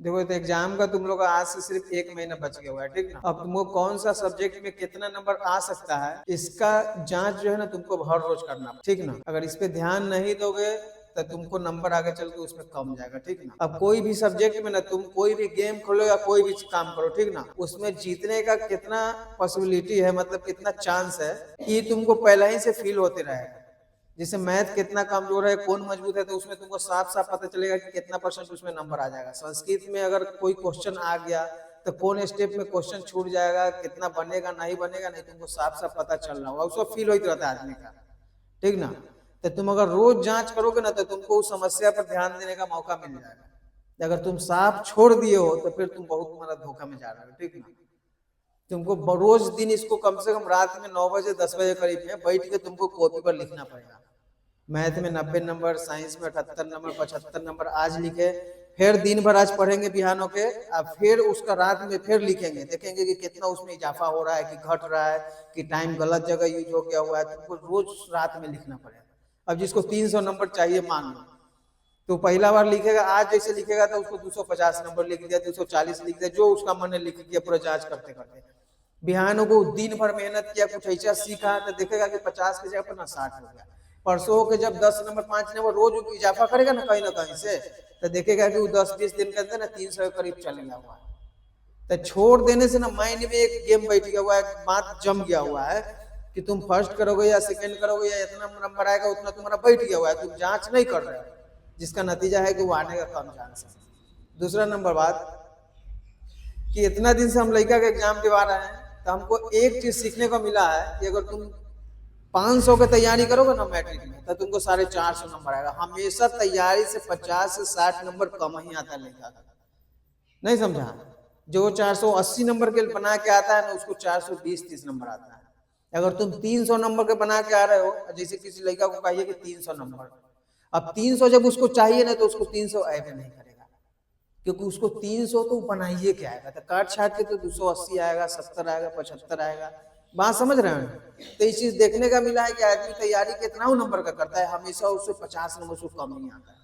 देखो तो एग्जाम का तुम लोग का आज से सिर्फ 1 महीना बच गया हुआ है, ठीक ना। अब तुमको कौन सा सब्जेक्ट में कितना नंबर आ सकता है इसका जांच जो है ना तुमको हर रोज करना, ठीक ना। अगर इस पे ध्यान नहीं दोगे तो तुमको नंबर आगे चल के उसमें कम जाएगा, ठीक ना। अब कोई भी सब्जेक्ट में ना तुम कोई भी गेम खोलो या कोई भी काम करो, ठीक ना, उसमें जीतने का कितना पॉसिबिलिटी है, मतलब कितना चांस है, ये तुमको पहले ही से फील होते रहेगा। जैसे मैथ कितना कमजोर है कौन मजबूत है, तो उसमें तुमको साफ साफ पता चलेगा कि कितना परसेंट उसमें नंबर आ जाएगा। संस्कृत में अगर कोई क्वेश्चन आ गया तो कौन स्टेप में क्वेश्चन छूट जाएगा, कितना बनेगा नहीं बनेगा, नहीं तुमको साफ साफ पता चल रहा होगा, उसको फील होता रहता है आदमी का, ठीक ना। तो तुम अगर रोज जांच करोगे ना तो तुमको उस समस्या पर ध्यान देने का मौका मिल जाएगा। अगर तुम साफ छोड़ दिए हो तो फिर तुम बहुत तुम्हारा धोखा में जा रहे हो, ठीक ना। तुमको रोज दिन इसको कम से कम रात में 9 बजे 10 बजे करीब में बैठ के तुमको कॉपी पर लिखना पड़ेगा। मैथ में 90 नंबर, साइंस में 78 नंबर, 75 नंबर आज लिखे, फिर दिन भर आज पढ़ेंगे बिहानों के, अब फिर उसका रात में फिर लिखेंगे, देखेंगे कि कितना उसमें इजाफा हो रहा है कि घट रहा है, कि टाइम गलत जगह यूज हो गया हुआ है, तुमको रोज रात में लिखना पड़ेगा। अब जिसको 300 नंबर चाहिए मान लो, तो पहला बार लिखेगा, आज जैसे लिखेगा तो उसको 250 नंबर लिख दिया, 240 लिख दिया, जो उसका मन है लिख दिया पूरा जांच करते करते। बिहानों को दिन भर मेहनत किया, कुछ ऐसा सीखा तो देखेगा कि 50 की जगह पर ना 60 हो गया। परसों के जब 10 नंबर 5 नंबर रोज इजाफा करेगा ना कहीं से, तो देखेगा कि वो 10-20 दिन के अंदर ना 300 के करीब चल गया हुआ है। तो छोड़ देने से ना माइंड में एक गेम बैठ गया हुआ है, बात जम गया हुआ है कि तुम फर्स्ट करोगे या सेकंड करोगे या इतना नंबर आएगा उतना तुम्हारा बैठ गया हुआ है, तुम जांच नहीं कर रहे हो, जिसका नतीजा है कि वो आने का कम चांस है। दूसरा नंबर बात कि इतना दिन से हम लड़का के एग्जाम दिवा रहे हैं तो हमको एक चीज सीखने को मिला है कि अगर तुम 500 की तैयारी करोगे ना मैट्रिक में तो तुमको 450 नंबर आएगा। हमेशा तैयारी से 50 से 60 नंबर कम ही आता है लड़का का, नहीं समझा। जो 480 नंबर के बना के आता है ना उसको 420-30 नंबर आता है। अगर तुम 300 नंबर के बना के आ रहे हो, जैसे किसी लड़का को कहिए कि 300 नंबर, अब 300 जब उसको चाहिए ना तो उसको 300 ऐड नहीं करेगा, क्योंकि उसको 300 तो बनाइए क्या आएगा, तो काट छाट के तो 280 आएगा, 70 आएगा, 75 आएगा। बात समझ रहे हैं। तो इस चीज देखने का मिला है कि आदमी तैयारी कितना नंबर का करता है, हमेशा उससे 50 नंबर से कम नहीं आता है।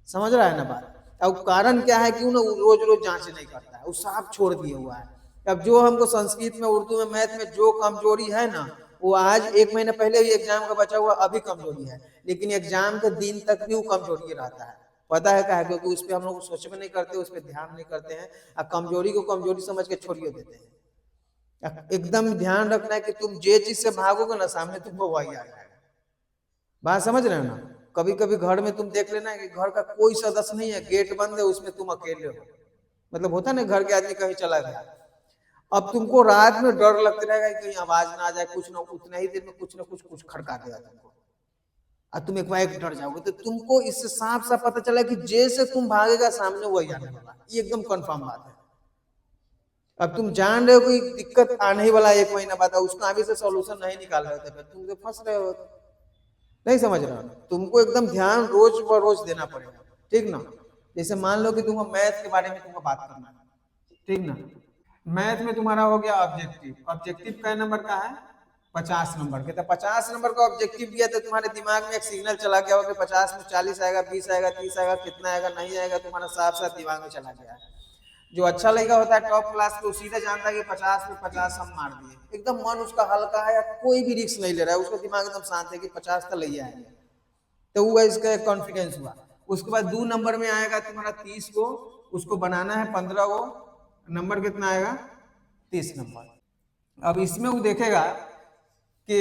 समझ रहा है ना बात। अब कारण क्या है, क्यों ना रोज रोज जांच नहीं करता है, वो साफ छोड़ दिया हुआ है। अब जो हमको संस्कृत में, उर्दू में, मैथ में जो कमजोरी है ना, वो आज 1 महीना पहले भी एग्जाम का बचा हुआ अभी कमजोरी है, लेकिन एग्जाम के दिन तक भी वो कमजोरी रहता है। पता है क्या है, क्योंकि उस पर हम लोग सोच में नहीं करते, उस पर ध्यान नहीं करते हैं, और कमजोरी को कमजोरी समझ के छोड़िए देते हैं। एकदम ध्यान रखना है कि तुम जे चीज से भागोगे ना सामने तुमको वही आ जाएगा। बात समझ रहे हो ना। कभी कभी घर में तुम देख लेना कि घर का कोई सदस्य नहीं है, गेट बंद है, उसमें तुम अकेले हो, मतलब होता है ना घर के आदमी कहीं चला गया, अब तुमको रात में डर लगता रहेगा कि कहीं आवाज ना आ जाए, कुछ ना उतना ही देर में कुछ ना कुछ खड़का देगा तुमको, और तुम एक बार डर जाओगे। तो तुमको इससे साफ साफ पता चला कि जैसे तुम भागेगा सामने वही आने वाला, ये एकदम कंफर्म बात है। अब तुम जान रहे हो कि दिक्कत आने ही वाला 1 महीना बाद, उसका अभी से सॉल्यूशन नहीं निकाल रहे थे, तुम तो फंस रहे हो, नहीं समझ रहा। तुमको एकदम ध्यान रोज ब रोज देना पड़ेगा, ठीक ना। जैसे मान लो कि तुमको मैथ के बारे में तुमको बात करना है, ठीक ना। मैथ में तुम्हारा हो गया ऑब्जेक्टिव, ऑब्जेक्टिव कै नंबर का है, 50 नंबर के। तो 50 नंबर का ऑब्जेक्टिव दिया तो तुम्हारे दिमाग में एक सिग्नल चला गया होगा कि 50 में 40 आएगा, 20 आएगा, 30 आएगा, कितना आएगा नहीं आएगा, तुम्हारा साफ साफ दिमाग में चला गया है। जो अच्छा लड़का होता है टॉप क्लास पे, सीधे जानता है कि 50 में 50 हम मार दिए, एकदम मन उसका हल्का है, या कोई भी रिस्क नहीं ले रहा है, उसका दिमाग एकदम शांत है कि 50 तो ले आएंगे। तो वो इसका एक कॉन्फिडेंस हुआ। उसके बाद 2 नंबर में आएगा तुम्हारा 30 को, उसको बनाना है 15 को, नंबर कितना आएगा 30 नंबर। अब इसमें वो देखेगा कि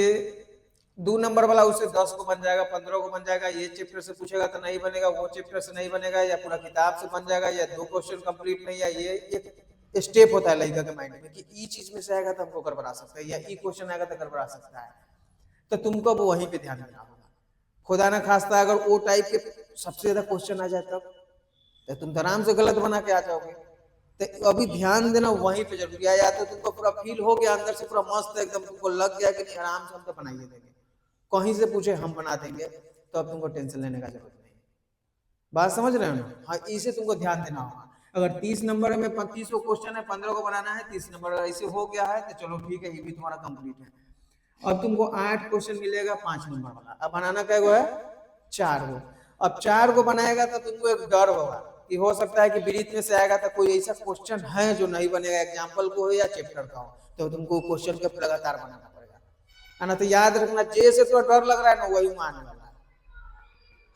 2 नंबर वाला उससे 10 को बन जाएगा, 15 को बन जाएगा, ये चैप्टर से पूछेगा तो नहीं बनेगा, वो चैप्टर से नहीं बनेगा, या पूरा किताब से बन जाएगा, या 2 क्वेश्चन कंप्लीट नहीं, या ये एक स्टेप होता है लड़का के माइंड में कि ई चीज में से आएगा तो हमको गड़बड़ा सकता है, या ई क्वेश्चन आएगा तो गड़बड़ा सकता है। तो तुमको अब वहीं पे ध्यान देना होगा। खुदा ना खास्ता अगर वो टाइप के सबसे ज्यादा क्वेश्चन आ जाए तब तो तुम तो आराम से गलत बना के आ जाओगे। तो अभी ध्यान देना वहीं पे जरूरी है। या तो तुमको पूरा फील हो गया अंदर से, पूरा मस्त एकदम तुमको लग गया कि नहीं आराम से हम तो बनाइए देंगे, कहीं से पूछे हम बना देंगे, तो अब तुमको टेंशन लेने का जरूरत नहीं। बात समझ रहे हो ना। हाँ, इसे तुमको ध्यान देना होगा। अगर 30 नंबर में 25 को क्वेश्चन है, 15 को बनाना है, 30 नंबर ऐसे हो गया है तो चलो ठीक है, ये भी तुम्हारा कंप्लीट है। अब तुमको 8 क्वेश्चन मिलेगा 5 नंबर वाला, अब बनाना क्या है 4 गो। अब 4 को बनाएगा तो तुमको एक डर होगा कि हो सकता है कि ब्रीथ में से आएगा तो कोई ऐसा क्वेश्चन है जो नहीं बनेगा, एग्जाम्पल को हो या चैप्टर का हो, तो तुमको क्वेश्चन के लगातार बनाना पड़ेगा, है ना। तो याद रखना, जैसे तो डर लग रहा है ना वही आने वाला है।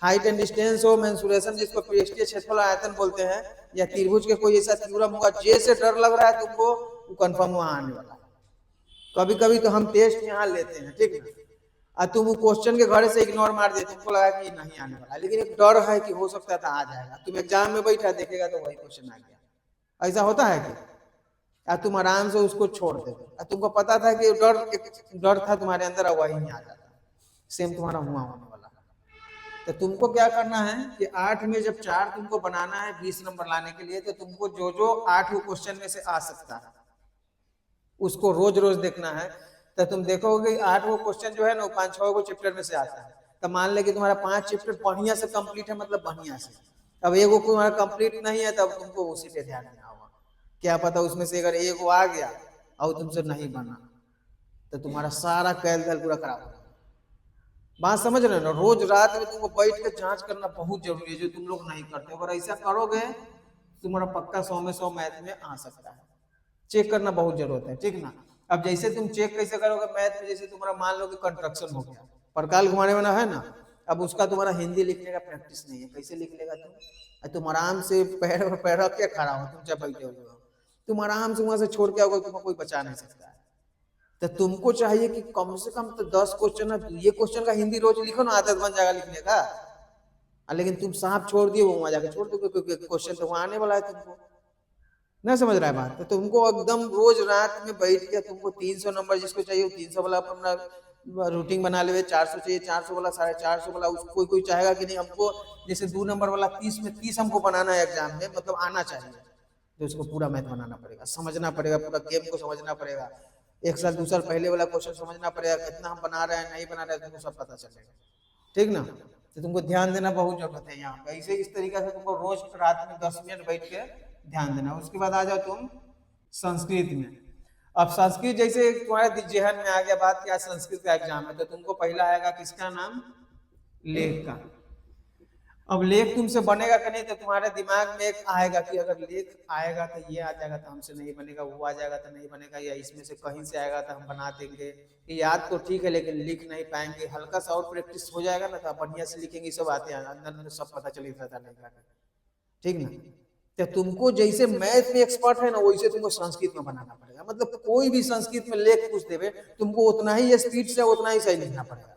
हाइट एंड डिस्टेंस हो, मेंसुरेशन जिसको पृष्ठीय क्षेत्रफल आयतन बोलते हैं, या त्रिभुज के कोई ऐसा थ्योरम होगा, जैसे डर लग रहा है तुमको वो कंफर्म वहां आने वाला है। कभी कभी तो हम टेस्ट यहाँ लेते हैं, ठीक ना, और तुम वो क्वेश्चन के घर से इग्नोर मार देते, तुमको लगा कि नहीं आने वाला, लेकिन एक डर है कि हो सकता था आ जाएगा। तुम एग्जाम में बैठा देखेगा तो वही क्वेश्चन आ गया। ऐसा होता है कि या तुम आराम से उसको छोड़ देते, तुमको पता था कि डर था तुम्हारे अंदर, वही नहीं आ जाता। सेम तुम्हारा हुआ होने वाला। तो तुमको क्या करना है कि 8 में जब 4 तुमको बनाना है 20 नंबर लाने के लिए, तो तुमको जो जो 8 क्वेश्चन में से आ सकता है उसको रोज रोज देखना है। तो तुम देखोगे 8 क्वेश्चन जो है ना 5-6 चैप्टर में से आता है। तो मान ले कि तुम्हारा 5 चैप्टर बढ़िया से कंप्लीट है, मतलब बढ़िया से। अब एगो तुम्हारा कंप्लीट नहीं है, तब तुमको उसी पे ध्यान देना होगा। क्या पता उसमें से अगर एगो आ गया और तुमसे नहीं बना तो तुम्हारा सारा कैल धैल पूरा खराब हो। बात समझ रहे हो ना। रोज रात में तुमको बैठ के जांच करना बहुत जरूरी है, जो तुम लोग नहीं करते। अगर ऐसा करोगे तुम्हारा पक्का 100 में 100 मैथ में आ सकता है। चेक करना बहुत जरूरत है, ठीक ना। अब जैसे तुम चेक कैसे करोगे मैथ में, जैसे तुम्हारा मान लो कि कंस्ट्रक्शन हो गया, परकाल घुमाने वाला है ना, अब उसका तुम्हारा हिंदी लिखने का प्रैक्टिस नहीं है, कैसे लिख लेगा तुम आराम से पैर रख के खड़ा हो, तुम जब बैठे हो तुम आराम से वहां से छोड़ के आओगे, तुम्हें कोई बचा नहीं सकता है। तो तुमको चाहिए कि कम से कम तो 10 क्वेश्चन, ये क्वेश्चन का हिंदी रोज लिखो ना, आदत बन जाएगा लिखने का। लेकिन तुम साहब छोड़ दिए, वो वहां जाके छोड़ दो, क्योंकि क्वेश्चन तो वहां आने वाला है तुमको। नहीं समझ रहा है बात। तो तुमको एकदम रोज रात में बैठ के तुमको 300 नंबर जिसको चाहिए 300 वाला अपना रूटीन बना ले। 400 चाहिए 400 वाला, 450 वाला, कोई कोई चाहेगा कि नहीं हमको जैसे 2 नंबर वाला 30 में 30 हमको बनाना है एग्जाम में, मतलब आना चाहिए, तो उसको पूरा मैथ बनाना पड़ेगा, समझना पड़ेगा, पूरा गेम को समझना पड़ेगा। 1 साल 2 साल पहले वाला क्वेश्चन समझना पड़ेगा, कितना हम बना रहे हैं नहीं बना रहे हैं तुमको सब पता चलेगा, ठीक ना। तो तुमको ध्यान देना बहुत जरूरत है यहाँ पे। ऐसे इस तरीके से तुमको रोज रात में 10 मिनट बैठ के ध्यान देना। उसके बाद आ जाओ तुम संस्कृत में। अब संस्कृत जैसे तुम्हारे जेहन में आ गया बात कि आज संस्कृत का एग्जाम है, तो तुमको पहला आएगा किसका नाम, लेख का। अब लेख तुमसे बनेगा कि नहीं, तो तुम्हारे दिमाग में एक आएगा कि अगर लेख आएगा तो ये आ जाएगा तो हमसे नहीं बनेगा, वो आ जाएगा तो नहीं बनेगा, या इसमें से कहीं से आएगा तो हम बना देंगे। याद तो ठीक है लेकिन लिख नहीं पाएंगे। हल्का सा और प्रैक्टिस हो जाएगा ना तो बढ़िया से लिखेंगे, सब आते हैं अंदर सब पता चल जाता है, ठीक ना। तो तुमको जैसे मैथ में एक्सपर्ट है ना, वैसे तुमको संस्कृत में बनाना पड़ेगा। मतलब कोई भी संस्कृत में लेख पूछ देवे तुमको उतना ही स्पीड से उतना ही सही लिखना पड़ेगा।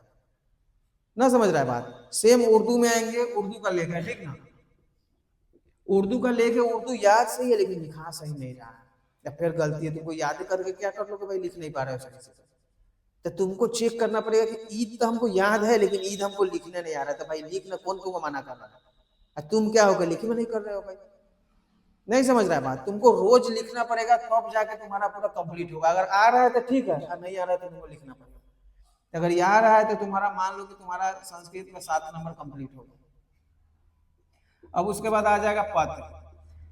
ना समझ रहा है बात। सेम उर्दू में आएंगे, उर्दू का लेख है, ठीक ना, उर्दू का लेख है, उर्दू याद सही है लेकिन लिखा सही नहीं रहा है, या फिर गलती है, तुमको याद करके क्या कर लो कि भाई लिख नहीं पा रहे हो सही से। तो तुमको चेक करना पड़ेगा कि ईद तो हमको याद है लेकिन ईद हमको लिखने नहीं आ रहा, तो भाई लिखना कौन तुमको मना कर रहा है, तुम क्या हो गए लिख में नहीं कर रहे हो भाई। नहीं समझ रहा है बात। तुमको रोज लिखना पड़ेगा तब जाके तुम्हारा पूरा कंप्लीट होगा। अगर आ रहा है तो ठीक है, और नहीं आ रहा है तो तुमको लिखना पड़ेगा। अगर ये आ रहा है तो तुम्हारा मान लो कि तुम्हारा संस्कृत में 7 नंबर कंप्लीट होगा। अब उसके बाद आ जाएगा पत्र।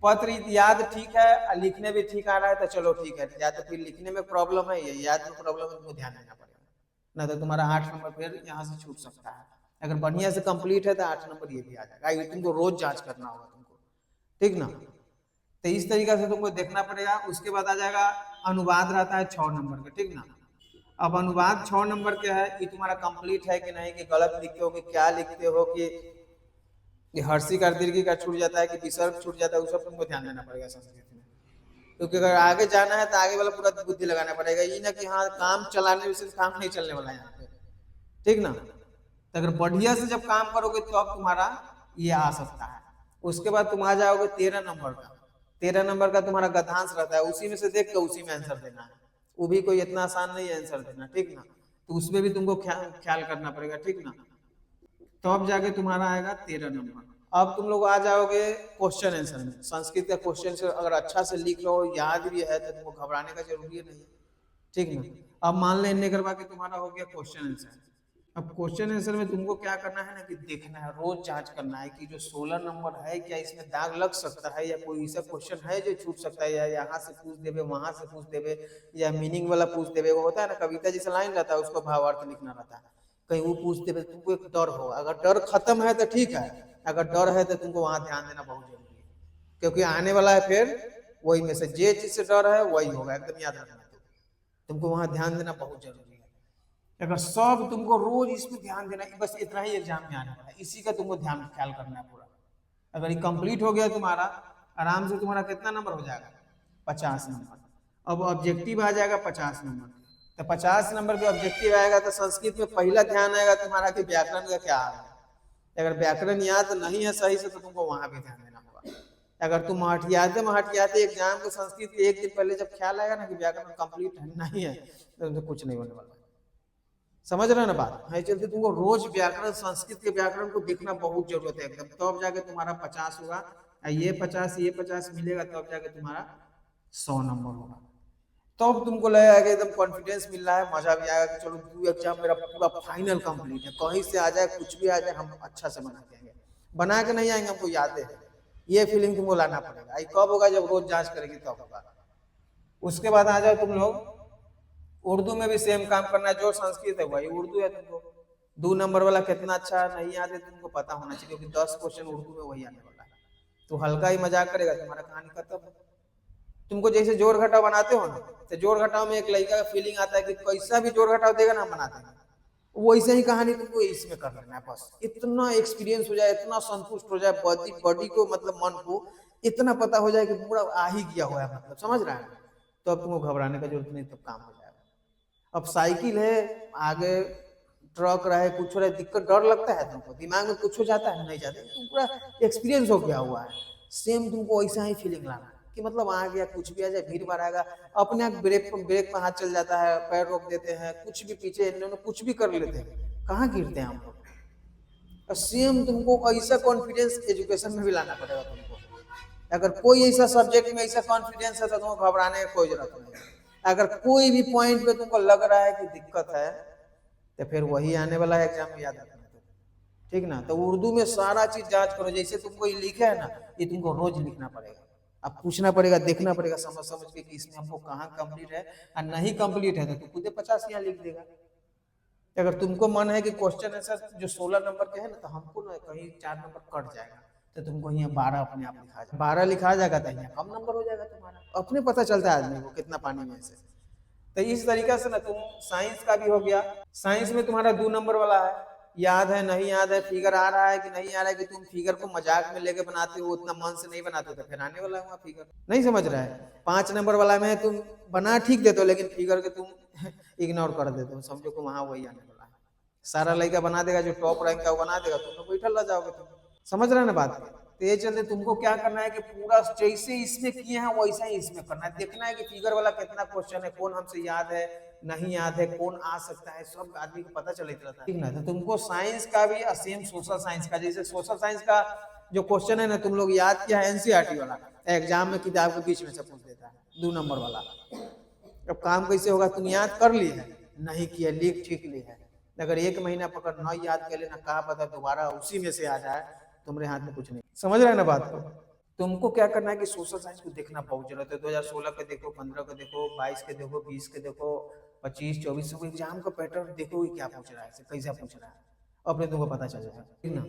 पत्र याद ठीक है, लिखने भी ठीक आ रहा है तो चलो ठीक है, या तो फिर लिखने में प्रॉब्लम है या याद में प्रॉब्लम है, तुमको ध्यान देना पड़ेगा, ना तो तुम्हारा 8 नंबर फिर यहाँ से छूट सकता है। अगर बढ़िया से कंप्लीट है तो 8 नंबर ये भी आ जाएगा। ये तुमको रोज जांच करना होगा तुमको, ठीक ना। तो इस तरीके से तुमको देखना पड़ेगा। उसके बाद आ जाएगा अनुवाद, रहता है 6 नंबर का, ठीक ना। अब अनुवाद 6 नंबर के है कि तुम्हारा कंप्लीट है कि नहीं, कि गलत लिखते हो कि क्या लिखते हो, कि हर्षी का दीर्घी का छूट जाता है कि विसर्ग छूट जाता है, वो सब तुमको ध्यान देना पड़ेगा संस्कृत में। क्योंकि अगर आगे जाना है तो आगे वाला पूरा बुद्धि लगाना पड़ेगा, ये ना कि हाँ काम चलाने से काम नहीं चलने वाला है यहाँ पे, ठीक ना। तो अगर बढ़िया से जब काम करोगे तो अब तुम्हारा ये आ सकता है। उसके बाद तुम आ जाओगे 13 नंबर का। 13 नंबर का तुम्हारा गद्यांश रहता है, उसी में से देख के उसी में आंसर देना है। वो भी कोई इतना आसान नहीं है आंसर देना, ठीक ना। तो उसमें भी तुमको ख्याल करना पड़ेगा, ठीक ना। तो अब जाके तुम्हारा आएगा 13 नंबर। अब तुम लोग आ जाओगे क्वेश्चन आंसर में। संस्कृत का क्वेश्चन से अगर अच्छा से लिख लो, याद भी है, तो तुमको घबराने का जरूरी नहीं, ठीक ना। अब मान लेने करवा के तुम्हारा हो गया क्वेश्चन आंसर। अब क्वेश्चन आंसर में तुमको क्या करना है ना, कि देखना है, रोज जांच करना है कि जो 16 नंबर है क्या इसमें दाग लग सकता है, या कोई ऐसा क्वेश्चन है जो छूट सकता है, या यहाँ से पूछ देवे वहां से पूछ देवे, या मीनिंग वाला पूछ देवे। वो होता है ना कविता जैसा लाइन रहता है, उसको भावार्थ लिखना रहता है, कहीं वो पूछ देवे, तुमको एक डर हो। अगर डर खत्म है तो ठीक है, अगर डर है तो तुमको वहां ध्यान देना बहुत जरूरी है। क्योंकि आने वाला है फिर वही में से जे चीज से डर है वही होगा, एकदम याद रखना। तुमको वहां ध्यान देना बहुत जरूरी है। अगर सब तुमको रोज इसमें ध्यान देना, बस इतना ही एग्जाम में आने वाला है, इसी का तुमको ध्यान ख्याल करना है पूरा। अगर ये कंप्लीट हो गया तुम्हारा, आराम से तुम्हारा कितना नंबर हो जाएगा, 50 नंबर। अब ऑब्जेक्टिव आ जाएगा 50 नंबर, तो 50 नंबर पे ऑब्जेक्टिव आएगा तो संस्कृत में पहला ध्यान आएगा तुम्हारा कि व्याकरण का क्या हाल है। अगर व्याकरण याद नहीं है सही से तो तुमको वहां भी ध्यान देना होगा। अगर तुम हटियाते एग्जाम के संस्कृत के एक दिन पहले जब ख्याल आएगा ना कि व्याकरण कंप्लीट नहीं है, तो तुमसे कुछ नहीं होने वाला। समझ रहे ना बात है। चलते तुमको रोज व्याकरण, संस्कृत के व्याकरण को देखना बहुत जरूरत है एकदम, तब जाके तुम्हारा 50 होगा। ये 50 मिलेगा तब जाके तुम्हारा 100 नंबर होगा। तब तुमको लगेगा कि एकदम कॉन्फिडेंस मिल रहा है, मजा भी आएगा कि चलो 2 एग्जाम मेरा पूरा फाइनल कंप्लीट है, कहीं से आ जाए कुछ भी आ जाए हम अच्छा से बना के आएंगे। बना के नहीं आएंगे हमको याद है, ये फीलिंग तुमको लाना पड़ेगा। ये कब होगा, जब रोज जांच करेगी तब होगा। उसके बाद आ जाओ तुम लोग उर्दू में भी सेम काम करना है, जो संस्कृत है वही उर्दू है। तुमको 2 नंबर वाला कितना अच्छा नहीं याद है तुमको पता होना चाहिए, क्योंकि 10 क्वेश्चन उर्दू में वही आने वाला है। तो हल्का ही मजाक करेगा, तुम्हारा कहानी खत्म। तुमको जैसे जोड़ घटाव बनाते हो ना, तो जोड़ घटाव में एक लड़का का फीलिंग आता है कि कैसा भी जोड़ घटाव देगा ना बना देंगे, वैसे ही कहानी तुमको इसमें कर लेना है। बस इतना एक्सपीरियंस हो जाए, इतना संतुष्ट हो जाए, बॉडी को मतलब मन को इतना पता हो जाए कि पूरा आ ही गया हुआ है, मतलब समझ रहा है। तो अब तुमको घबराने का जरूरत नहीं, तब काम हो जाएगा। अब साइकिल है, आगे ट्रक रहे, कुछ रहे, दिक्कत डर लगता है तुमको, दिमाग में कुछ हो जाता है नहीं जाता, तुम पूरा एक्सपीरियंस हो गया हुआ है। सेम तुमको ऐसा ही फीलिंग लाना कि मतलब आ गया, कुछ भी आ जाए, भीड़ भाड़ आएगा, अपने आप ब्रेक पर हाथ चल जाता है, पैर रोक देते हैं, कुछ भी पीछे कुछ भी कर लेते हैं, कहाँ गिरते हैं हम लोग। सेम तुमको ऐसा कॉन्फिडेंस एजुकेशन में भी लाना पड़ेगा तुमको। अगर कोई ऐसा सब्जेक्ट में ऐसा कॉन्फिडेंस है तो तुमको घबराने की कोई जरूरत नहीं है। अगर कोई भी पॉइंट पे तुमको लग रहा है कि दिक्कत है, तो फिर वही आने वाला है एग्जाम में, याद रखना। ठीक ना। तो उर्दू में सारा चीज जांच करो, जैसे तुमको ये लिखे है ना, ये तुमको रोज लिखना पड़ेगा। अब पूछना पड़ेगा, देखना पड़ेगा, समझ समझ के कि इसमें हमको कहाँ कंप्लीट है, और नहीं कंप्लीट है तो तू खुद 50 यहाँ लिख देगा। अगर तुमको मन है कि क्वेश्चन आंसर जो 16 नंबर के है ना, तो हमको ना कहीं 4 नंबर कट जाएगा, तो तुमको यहाँ 12 अपने आप लिखा जाएगा, 12 लिखा जाएगा तो यहाँ कम नंबर हो जाएगा तुम्हारा, अपने पता चलता है आदमी को कितना पानी में से। तो इस तरीका से ना तुम साइंस का भी हो गया। साइंस में तुम्हारा 2 नंबर वाला है, याद है नहीं याद है, फिगर आ रहा है कि नहीं आ रहा है, कि तुम फिगर को मजाक में लेके बनाते हो, उतना मन से नहीं बनाते, तो फिर आने वाला है फिगर। नहीं समझ रहा है। 5 नंबर वाला में तुम बना ठीक देते हो, लेकिन फिगर के तुम इग्नोर कर देते हो, समझो कि वहां वही आने वाला है। सारा लड़का बना देगा, जो टॉप रैंक का बना देगा, तुम लोग बैठल रह जाओगे। तुम समझ रहे ना बात। तो ये चलते तुमको क्या करना है कि पूरा जैसे इसमें किए हैं वैसा ही इसमें करना है। देखना है कि फिगर वाला कितना क्वेश्चन है, कौन हमसे याद है नहीं याद है, कौन आ सकता है, सब आदमी को पता चलता रहता है। ठीक ना। तो तुमको साइंस का भी सेम सोशल साइंस का, जैसे सोशल साइंस का जो क्वेश्चन है ना, तुम लोग याद किया है एनसीईआरटी वाला, एग्जाम में किताब के बीच में से पूछ देता है 2 नंबर वाला। अब काम कैसे होगा, तुम याद कर लिए है नहीं किया, लिख ठीक लिए है, अगर 1 महीना पकड़ नहीं याद कर लेना, कहा पता दोबारा उसी में से आ जाए, तुम्हारे हाथ में कुछ नहीं। समझ रहे हैं ना बात को। तुमको क्या करना है कि सोशल साइंस को देखना बहुत जरूरत है। 2016 के देखो, 15 के देखो, 22 के देखो, 20 के देखो, 25, 24 को एग्जाम का पैटर्न देखो क्या पूछ रहा है, कैसा पूछ रहा है, अपने तुमको पता चल जाएगा। ठीक ना।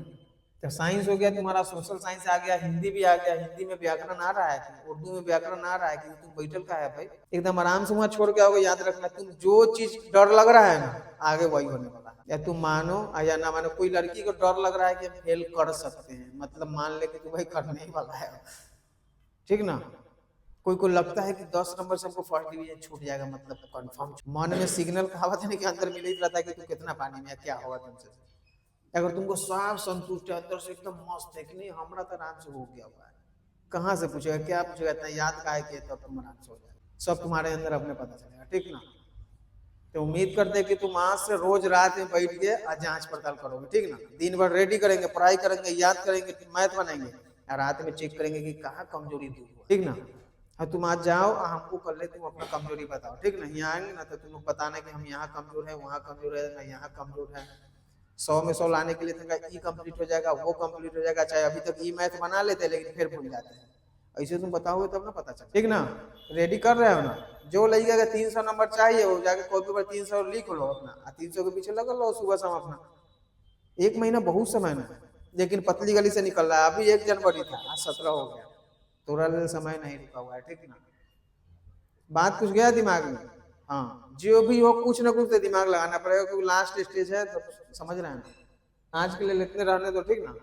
तो साइंस हो गया तुम्हारा, सोशल साइंस आ गया, हिंदी भी आ गया। हिंदी में व्याकरण आ रहा है, उर्दू में व्याकरण आ रहा है, कि तुम बैठल का है भाई, एकदम आराम से वहां छोड़ के आओगे। याद रखना, तुम जो चीज डर लग रहा है ना, आगे वही होने वाला है। या तुम मानो या ना मानो, कोई लड़की को डर लग रहा है कि हम फेल कर सकते हैं, मतलब मान ले कि तुम्हें करने ही वाला है। ठीक ना। कोई को लगता है कि 10 नंबर से हमको फर्स्ट डिवीजन छूट जाएगा, मतलब कंफर्म। मन में सिग्नल कहावत है कि अंदर मिल ही रहता है कि तू कितना पानी में, क्या होगा तुमसे। अगर तुमको साफ संतुष्ट है, अंदर से एकदम मस्त है कि नहीं हमारा तो आराम से हो गया हुआ है, कहाँ से पूछेगा, क्या पूछेगा, इतना याद का है कि तब तुम आराम से हो जाएगा, सब तुम्हारे अंदर अपने पता चलेगा। ठीक ना। तो उम्मीद करते हैं कि तुम आज से रोज रात में बैठ के जांच पड़ताल करोगे। ठीक ना। दिन भर रेडी करेंगे, पढ़ाई करेंगे, याद करेंगे, मैथ बनाएंगे, और रात में चेक करेंगे कि कहाँ कमजोरी दूर हुआ। ठीक ना। हाँ, तुम आज जाओ, हमको कर ले, तुम अपना कमजोरी बताओ। ठीक ना। यहाँ आएंगे ना तो तुम लोग बताना कि हम यहाँ कमजोर है, वहाँ कमजोर है, ना यहाँ कमजोर है। 100 में 100 लाने के लिए ई कंप्लीट हो जाएगा, वो कंप्लीट हो जाएगा, चाहे अभी तक ई मैथ बना लेते लेकिन फिर भूल जाते हैं। ऐसे तुम बताओगे तब ना पता चले। ठीक ना। रेडी कर रहे हो ना। जो लगेगा कि 300 नंबर चाहिए, वो जाके कॉपी पर 300 लिख लो अपना, 300 के पीछे लगा लो सुबह शाम अपना। 1 महीना बहुत समय में, लेकिन पतली गली से निकल रहा है। अभी 1 जनवरी था, आज 17 हो गया। थोड़ा लिए समय नहीं रुका हुआ है, ठीक ना। बात कुछ गया दिमाग में? हाँ, जो भी हो कुछ ना कुछ तो दिमाग लगाना पड़ेगा, क्योंकि लास्ट स्टेज है, तो समझ रहे हैं ना। आज के लिए लिखते रहने दो, ठीक ना।